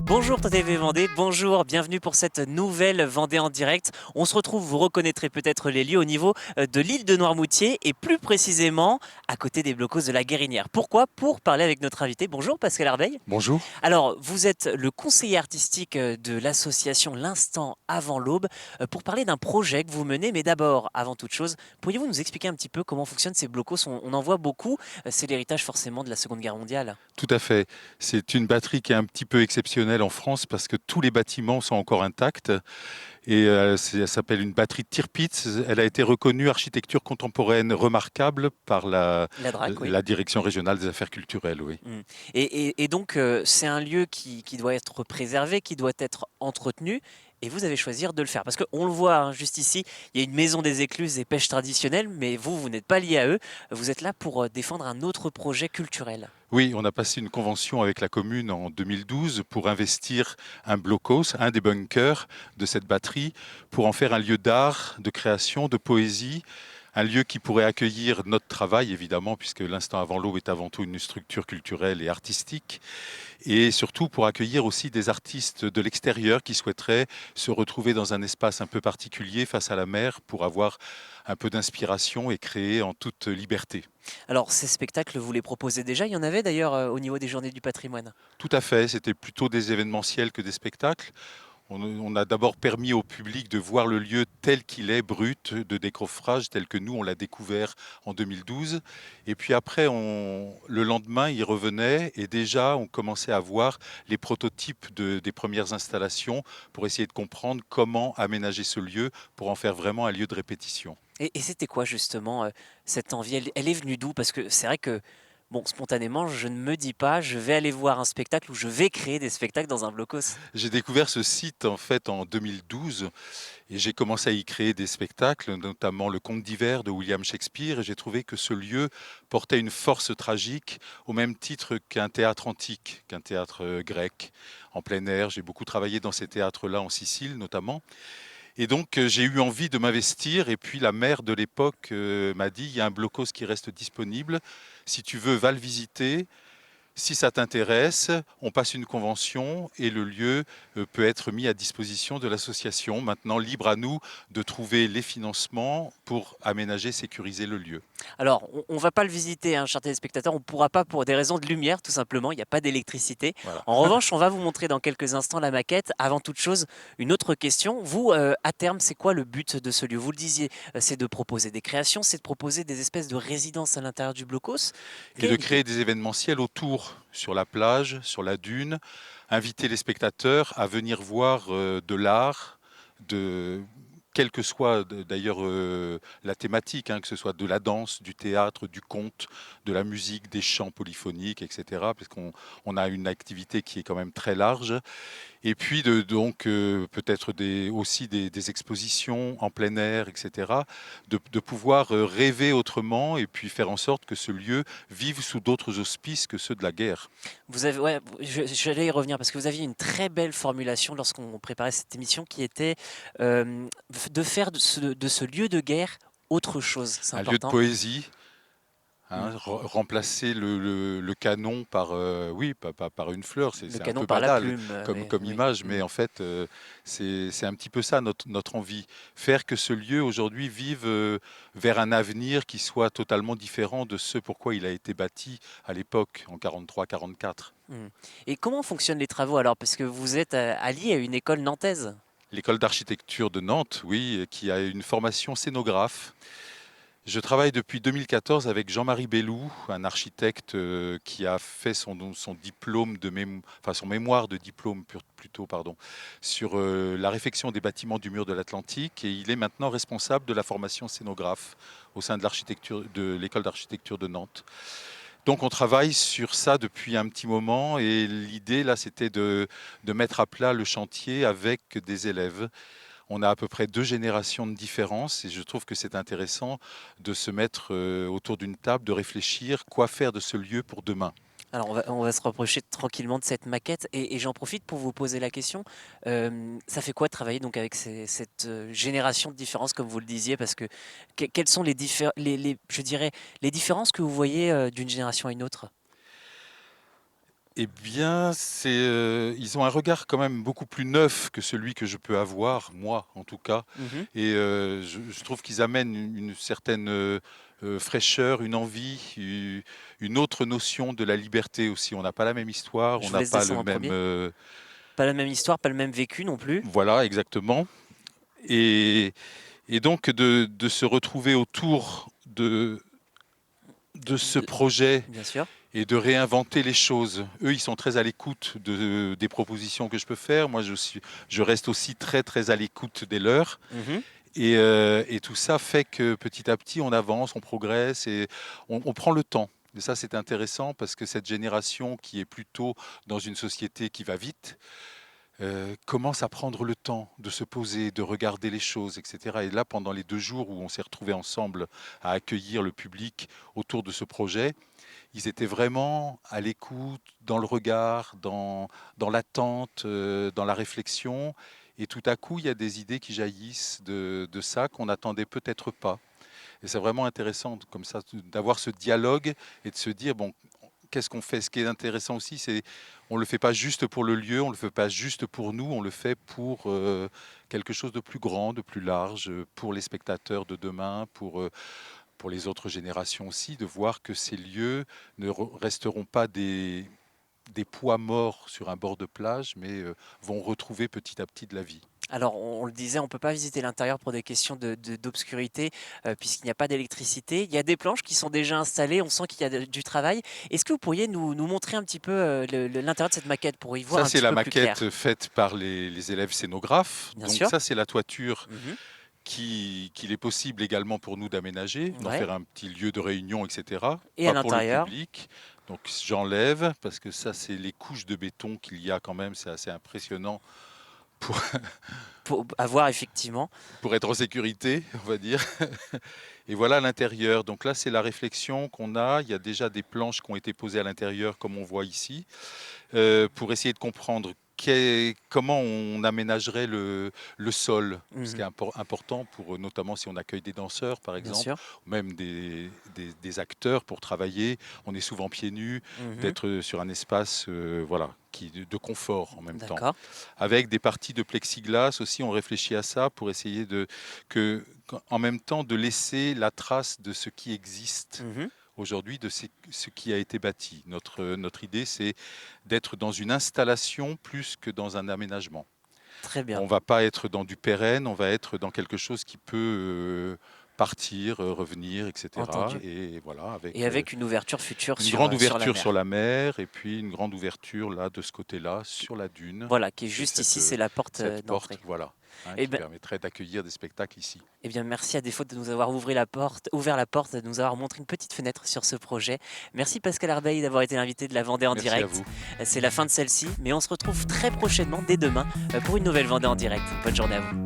Bonjour TTV Vendée, bonjour, bienvenue pour cette nouvelle Vendée en direct. On se retrouve, vous reconnaîtrez peut-être les lieux au niveau de l'île de Noirmoutier et plus précisément à côté des blocos de la Guérinière. Pourquoi? Pour parler avec notre invité. Bonjour Pascal Arbeil. Bonjour. Alors, vous êtes le conseiller artistique de l'association L'Instant avant l'aube pour parler d'un projet que vous menez. Mais d'abord, avant toute chose, pourriez-vous nous expliquer un petit peu comment fonctionnent ces blocos? On en voit beaucoup, c'est l'héritage forcément de la Seconde Guerre mondiale. Tout à fait. C'est une batterie qui est un petit peu exceptionnelle en France parce que tous les bâtiments sont encore intacts et elle s'appelle une batterie Tirpitz. Elle a été reconnue architecture contemporaine remarquable par La DRAC, oui. la Direction régionale des affaires culturelles, oui. Mm. Et donc, c'est un lieu qui doit être préservé, qui doit être entretenu, et vous avez choisi de le faire. Parce qu'on le voit hein, juste ici, il y a une maison des écluses et pêches traditionnelles, mais vous n'êtes pas lié à eux. Vous êtes là pour défendre un autre projet culturel. Oui, on a passé une convention avec la commune en 2012 pour investir un blocos, un des bunkers de cette batterie, pour en faire un lieu d'art, de création, de poésie, un lieu qui pourrait accueillir notre travail, évidemment, puisque l'Instant avant l'aube est avant tout une structure culturelle et artistique, et surtout pour accueillir aussi des artistes de l'extérieur qui souhaiteraient se retrouver dans un espace un peu particulier face à la mer pour avoir un peu d'inspiration et créer en toute liberté. Alors, ces spectacles, vous les proposez déjà. Il y en avait d'ailleurs au niveau des Journées du patrimoine. Tout à fait, c'était plutôt des événementiels que des spectacles. On a d'abord permis au public de voir le lieu tel qu'il est, brut, de décoffrage, tel que nous, on l'a découvert en 2012. Et puis après, le lendemain, ils revenaient et déjà, on commençait à voir les prototypes des premières installations pour essayer de comprendre comment aménager ce lieu pour en faire vraiment un lieu de répétition. Et c'était quoi justement cette envie? Elle est venue d'où? Parce que c'est vrai que, bon, spontanément, je ne me dis pas, je vais aller voir un spectacle ou je vais créer des spectacles dans un blocos. J'ai découvert ce site en fait en 2012 et j'ai commencé à y créer des spectacles, notamment le Conte d'hiver de William Shakespeare, et j'ai trouvé que ce lieu portait une force tragique au même titre qu'un théâtre antique, qu'un théâtre grec en plein air. J'ai beaucoup travaillé dans ces théâtres-là en Sicile notamment. Et donc j'ai eu envie de m'investir et puis la maire de l'époque m'a dit, il y a un blocos qui reste disponible, si tu veux, va le visiter. Si ça t'intéresse, on passe une convention et le lieu peut être mis à disposition de l'association. Maintenant, libre à nous de trouver les financements pour aménager, sécuriser le lieu. Alors, on ne va pas le visiter, hein, chers téléspectateurs, on ne pourra pas pour des raisons de lumière, tout simplement, il n'y a pas d'électricité. Voilà. En revanche, on va vous montrer dans quelques instants la maquette. Avant toute chose, une autre question. Vous, à terme, c'est quoi le but de ce lieu? Vous le disiez, c'est de proposer des créations, c'est de proposer des espèces de résidences à l'intérieur du blocos. Et Quelle de est l'idée? créer des événementiels autour, sur la plage, sur la dune, inviter les spectateurs à venir voir de l'art, de quelle que soit d'ailleurs la thématique, hein, que ce soit de la danse, du théâtre, du conte, de la musique, des chants polyphoniques, etc. Parce qu'on a une activité qui est quand même très large. Et puis donc peut-être aussi des expositions en plein air, etc. De pouvoir rêver autrement et puis faire en sorte que ce lieu vive sous d'autres auspices que ceux de la guerre. Vous avez, ouais, j'allais y revenir parce que vous aviez une très belle formulation lorsqu'on préparait cette émission qui était de faire de ce lieu de guerre autre chose. C'est Un lieu de important. poésie, Mm. hein, remplacer le canon par, oui, par une fleur, Le c'est un canon peu par la banal plume, comme, oui, comme oui. image, Mm. mais en fait, c'est un petit peu ça notre envie. Faire que ce lieu aujourd'hui vive vers un avenir qui soit totalement différent de ce pourquoi il a été bâti à l'époque, en 43-44. Mm. Et comment fonctionnent les travaux alors? Parce que vous êtes allié à une école nantaise. L'école d'architecture de Nantes, oui, qui a une formation scénographe. Je travaille depuis 2014 avec Jean-Marie Bellou, un architecte qui a fait son diplôme enfin son mémoire de diplôme plutôt, pardon, sur la réfection des bâtiments du mur de l'Atlantique, et il est maintenant responsable de la formation scénographe au sein de l'école d'architecture de Nantes. Donc on travaille sur ça depuis un petit moment et l'idée là c'était de mettre à plat le chantier avec des élèves. On a à peu près 2 générations de différence et je trouve que c'est intéressant de se mettre autour d'une table, de réfléchir quoi faire de ce lieu pour demain. Alors on va se rapprocher tranquillement de cette maquette et j'en profite pour vous poser la question. Ça fait quoi de travailler donc avec cette génération de différences comme vous le disiez? Parce que quelles sont je dirais, les différences que vous voyez d'une génération à une autre? Eh bien, ils ont un regard quand même beaucoup plus neuf que celui que je peux avoir, moi en tout cas. Mhm. Et je trouve qu'ils amènent une certaine fraîcheur, une envie, une autre notion de la liberté aussi. On n'a pas la même histoire, Je on vous n'a laisse pas le descendre en même... premier. Pas la même histoire, pas le même vécu non plus. voilà, exactement. Et, et donc de se retrouver autour de ce De- projet Bien sûr. et de réinventer les choses. Eux, ils sont très à l'écoute des propositions que je peux faire. Moi, je reste aussi très, très à l'écoute des leurs. Mhm. Et tout ça fait que petit à petit, on avance, on progresse et on prend le temps. Et ça, c'est intéressant parce que cette génération qui est plutôt dans une société qui va vite, commence à prendre le temps de se poser, de regarder les choses, etc. Et là, pendant les 2 jours où on s'est retrouvés ensemble à accueillir le public autour de ce projet, ils étaient vraiment à l'écoute, dans le regard, dans l'attente, dans la réflexion. Et tout à coup, il y a des idées qui jaillissent de ça qu'on n'attendait peut-être pas. Et c'est vraiment intéressant comme ça d'avoir ce dialogue et de se dire, bon, qu'est-ce qu'on fait? Ce qui est intéressant aussi, c'est on ne le fait pas juste pour le lieu, on ne le fait pas juste pour nous, on le fait pour quelque chose de plus grand, de plus large, pour les spectateurs de demain, pour les autres générations aussi, de voir que ces lieux ne resteront pas des poids morts sur un bord de plage, mais vont retrouver petit à petit de la vie. Alors, on le disait, on ne peut pas visiter l'intérieur pour des questions d'obscurité, puisqu'il n'y a pas d'électricité. Il y a des planches qui sont déjà installées, on sent qu'il y a du travail. Est-ce que vous pourriez nous montrer un petit peu l'intérieur de cette maquette pour y voir Ça, un c'est petit la peu plus clair? maquette faite par les élèves scénographes. Bien Donc sûr. ça, c'est la toiture Mhm. qu'il est possible également pour nous d'aménager, d'en Ouais. faire un petit lieu de réunion, etc. Et à Pas pour le l'intérieur, public. Donc j'enlève, parce que ça, c'est les couches de béton qu'il y a quand même, c'est assez impressionnant pour, pour avoir effectivement. pour être en sécurité, on va dire. Et voilà l'intérieur. Donc là, c'est la réflexion qu'on a. Il y a déjà des planches qui ont été posées à l'intérieur, comme on voit ici, pour essayer de comprendre comment on aménagerait le sol. Ce qui Mhm. est important, pour, notamment si on accueille des danseurs, par Bien exemple, sûr. ou même des acteurs pour travailler. On est souvent pieds nus, Mhm. d'être sur un espace voilà, de confort en même temps. D'accord. Avec des parties de plexiglas aussi, on réfléchit à ça pour essayer en même temps de laisser la trace de ce qui existe Mhm. aujourd'hui, de ce qui a été bâti. Notre idée, c'est d'être dans une installation plus que dans un aménagement. Très bien. On ne va pas être dans du pérenne, on va être dans quelque chose qui peut partir, revenir, etc. Entendu. Et voilà, Et avec avec une ouverture future une grande sur la ouverture sur mer. la mer et puis une grande ouverture là de ce côté-là sur la dune. Voilà, qui est Et juste ici, c'est la porte cette porte, d'entrée. voilà, hein, Eh qui ben, permettrait d'accueillir des spectacles ici. Eh bien, merci à défaut de nous avoir ouvert la porte, de nous avoir montré une petite fenêtre sur ce projet. Merci Pascal Arbeil d'avoir été l'invité de la Vendée en Merci à direct. vous. C'est la fin de celle-ci, mais on se retrouve très prochainement, dès demain, pour une nouvelle Vendée en direct. Bonne journée à vous.